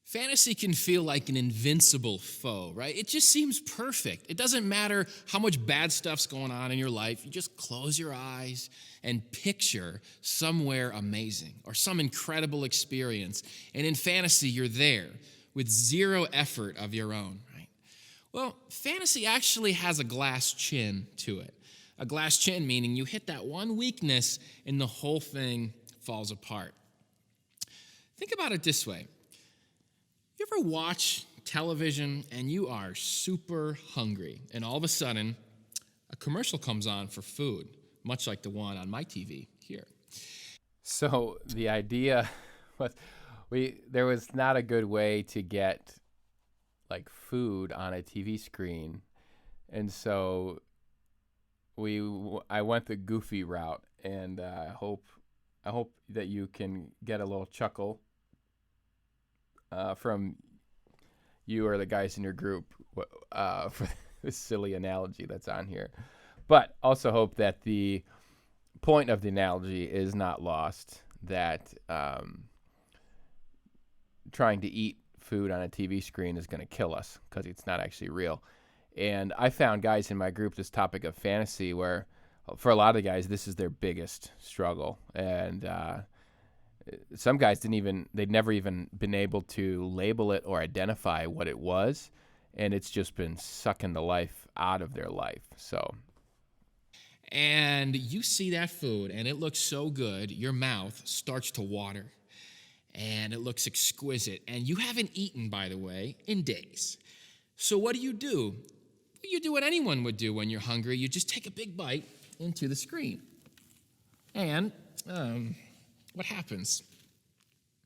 Fantasy can feel like an invincible foe, right? It just seems perfect. It doesn't matter how much bad stuff's going on in your life. You just close your eyes and picture somewhere amazing or some incredible experience. And in fantasy, you're there with zero effort of your own, right? Well, fantasy actually has a glass chin to it. A glass chin meaning you hit that one weakness and the whole thing falls apart. Think about it this way. You ever watch television and you are super hungry, and all of a sudden, a commercial comes on for food, much like the one on my TV here. So the idea was there was not a good way to get like food on a TV screen, and so I went the goofy route, and I hope that you can get a little chuckle from you or the guys in your group for this silly analogy that's on here. But also hope that the point of the analogy is not lost, that trying to eat food on a TV screen is going to kill us because it's not actually real. And I found guys in my group this topic of fantasy where for a lot of the guys, this is their biggest struggle. And some guys they'd never even been able to label it or identify what it was, and it's just been sucking the life out of their life. So, and you see that food and it looks so good, your mouth starts to water and it looks exquisite, and you haven't eaten, by the way, in days. So what do? You do what anyone would do when you're hungry. You just take a big bite into the screen. And what happens?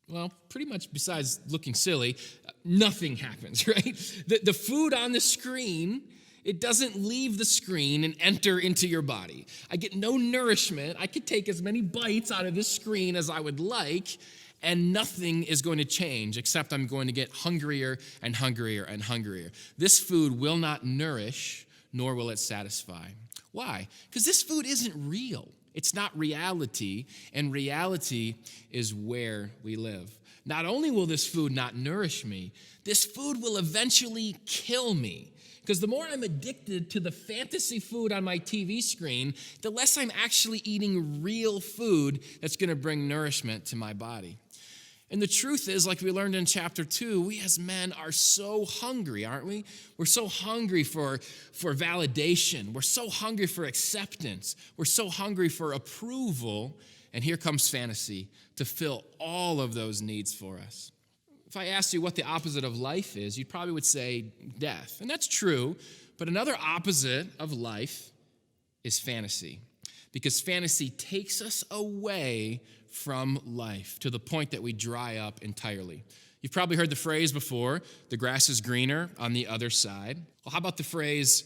Well, pretty much besides looking silly, nothing happens, right? The food on the screen, it doesn't leave the screen and enter into your body. I get no nourishment. I could take as many bites out of this screen as I would like, and nothing is going to change except I'm going to get hungrier and hungrier and hungrier. This food will not nourish, nor will it satisfy. Why? Because this food isn't real. It's not reality, and reality is where we live. Not only will this food not nourish me, this food will eventually kill me. Because the more I'm addicted to the fantasy food on my TV screen, the less I'm actually eating real food that's going to bring nourishment to my body. And the truth is, like we learned in chapter 2, we as men are so hungry, aren't we? We're so hungry for validation. We're so hungry for acceptance. We're so hungry for approval. And here comes fantasy to fill all of those needs for us. If I asked you what the opposite of life is, you probably would say death. And that's true, but another opposite of life is fantasy. Because fantasy takes us away from life to the point that we dry up entirely. You've probably heard the phrase before, the grass is greener on the other side. Well, how about the phrase,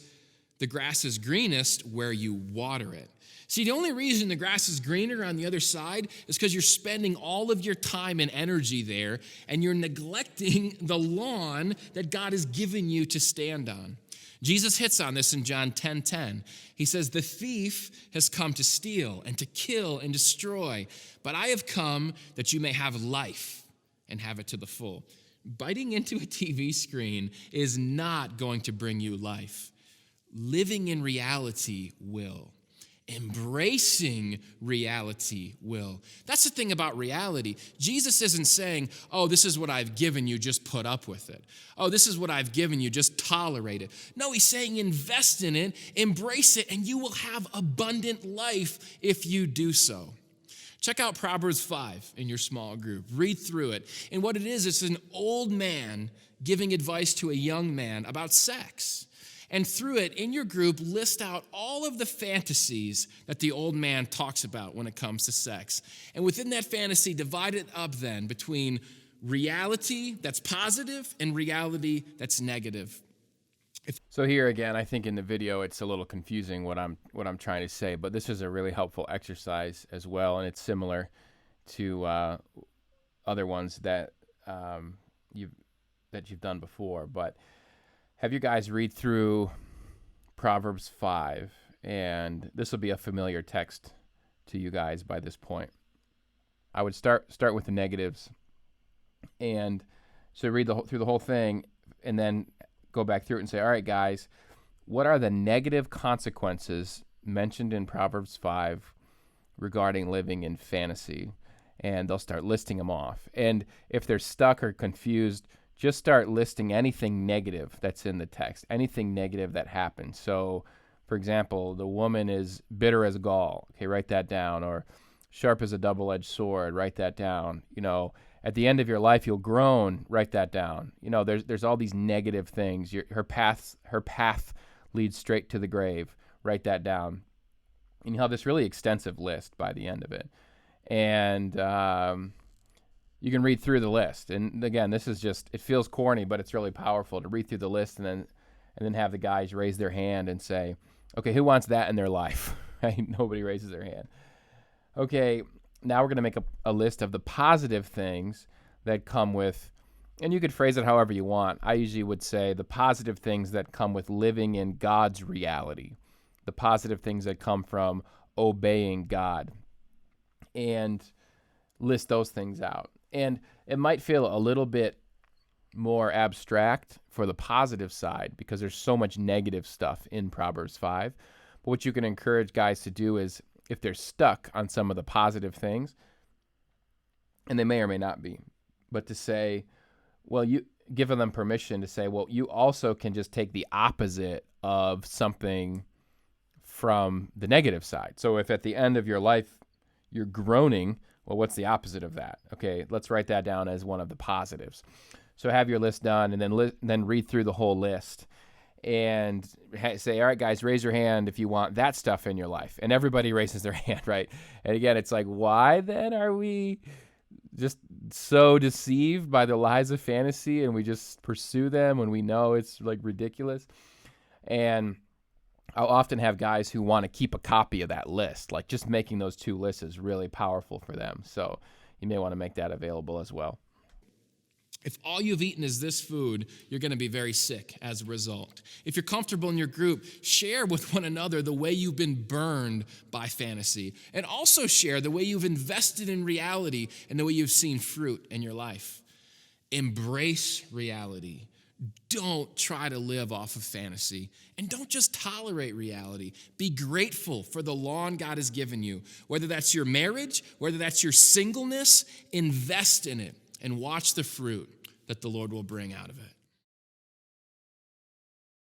the grass is greenest where you water it? See, the only reason the grass is greener on the other side is because you're spending all of your time and energy there, and you're neglecting the lawn that God has given you to stand on. Jesus hits on this in John 10:10. He says, the thief has come to steal and to kill and destroy, but I have come that you may have life and have it to the full. Biting into a TV screen is not going to bring you life. Living in reality will. Embracing reality will. That's the thing about reality. Jesus isn't saying, oh, this is what I've given you, just put up with it. Oh, this is what I've given you, just tolerate it. No, he's saying invest in it, embrace it, and you will have abundant life if you do so. Check out Proverbs 5 in your small group. Read through it. And what it is, it's an old man giving advice to a young man about sex. And through it, in your group, list out all of the fantasies that the old man talks about when it comes to sex. And within that fantasy, divide it up then between reality that's positive and reality that's negative. So here again, I think in the video it's a little confusing what I'm trying to say, but this is a really helpful exercise as well, and it's similar to other ones that you've done before. But have you guys read through Proverbs 5, and this will be a familiar text to you guys by this point. I would start with the negatives and So read through the whole thing and then go back through it and say, all right, guys, what are the negative consequences mentioned in Proverbs 5 regarding living in fantasy? And they'll start listing them off. And if they're stuck or confused, just start listing anything negative that's in the text, anything negative that happens. So, for example, the woman is bitter as gall. Okay, write that down. Or sharp as a double-edged sword. Write that down. At the end of your life, you'll groan. Write that down. There's all these negative things. Her path leads straight to the grave. Write that down. And you'll have this really extensive list by the end of it. And you can read through the list. And again, this is just, it feels corny, but it's really powerful to read through the list and then have the guys raise their hand and say, okay, who wants that in their life? Right? Nobody raises their hand. Okay, now we're going to make a list of the positive things that come with, and you could phrase it however you want. I usually would say the positive things that come with living in God's reality, the positive things that come from obeying God, and list those things out. And it might feel a little bit more abstract for the positive side because there's so much negative stuff in Proverbs 5. But what you can encourage guys to do is, if they're stuck on some of the positive things, and they may or may not be, but to say, well, you give them permission to say, well, you also can just take the opposite of something from the negative side. So if at the end of your life you're groaning, well, what's the opposite of that? Okay, let's write that down as one of the positives. So have your list done, and then read through the whole list and say, all right, guys, raise your hand if you want that stuff in your life. And everybody raises their hand, right? And again, it's like, why then are we just so deceived by the lies of fantasy and we just pursue them when we know it's like ridiculous? And I'll often have guys who want to keep a copy of that list. Like just making those two lists is really powerful for them. So you may want to make that available as well. If all you've eaten is this food, you're going to be very sick as a result. If you're comfortable in your group, share with one another the way you've been burned by fantasy, and also share the way you've invested in reality and the way you've seen fruit in your life. Embrace reality. Don't try to live off of fantasy, and don't just tolerate reality. Be grateful for the lawn God has given you. Whether that's your marriage, whether that's your singleness, invest in it and watch the fruit that the Lord will bring out of it.